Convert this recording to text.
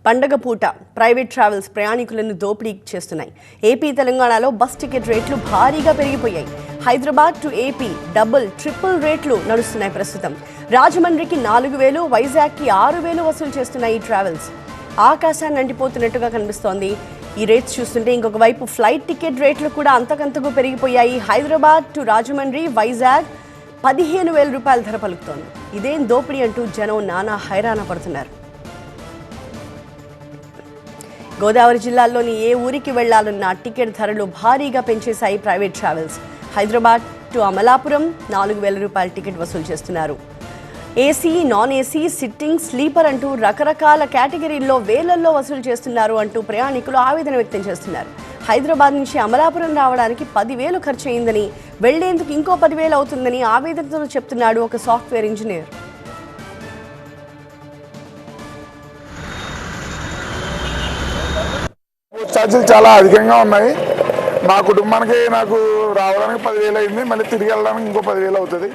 పండగ పూట private travels ప్రయాణికులను దోపిడీ చేస్తున్నాయి. ఏపీ తెలంగాణలో బస్ టికెట్ రేట్లు భారీగా పెరిగిపోయాయి. Hyderabad to AP double triple రేట్లు నడుస్తున్నాయి. ప్రస్తుతం రాజమండ్రికి 4,000, వైజాగ్కి 6,000 వసూలు చేస్తున్నాయి ఈ ట్రావెల్స్. ఆకాశాన్ని అంటిపోతున్నట్టుగా కనిపిస్తోంది. ఈ రేట్స్ చూస్తుంటే ఇంకొక వైపు ఫ్లైట్ టికెట్ రేట్లు కూడా అంతకంతకు పెరిగిపోయాయి. హైదరాబాద్ టు రాజమండ్రి, వైజాగ్ 15,000 రూపాయల ధర పలుకుతోంది. ఇదేం దోపిడీ అంటూ జనం నానా హైరాణ పడుతున్నారు. గోదావరి జిల్లాల్లోని ఏ ఊరికి వెళ్లాలన్నా టికెట్ ధరలు భారీగా పెంచేశాయి private travels. Hyderabad to Amalapuram 4,000 రూపాయల టికెట్ వసూలు చేస్తున్నారు. AC, non AC, sitting, sleeper అంటూ రకరకాల కేటగిరీల్లో వేలల్లో వసూలు చేస్తున్నారు అంటూ ప్రయాణికులు ఆవేదన వ్యక్తం చేస్తున్నారు. హైదరాబాద్ నుంచి అమలాపురం రావడానికి 10,000 ఖర్చు అయిందని, వెళ్లేందుకు ఇంకో 10,000 అవుతుందని ఆవేదనతో చెప్తున్నాడు ఒక సాఫ్ట్వేర్ ఇంజనీర్. ఛార్జీలు చాలా అధికంగా ఉన్నాయి. మా కుటుంబానికి నాకు రావడానికి 10,000 అయింది, మళ్ళీ తిరిగి వెళ్ళడానికి ఇంకో 10,000 అవుతుంది.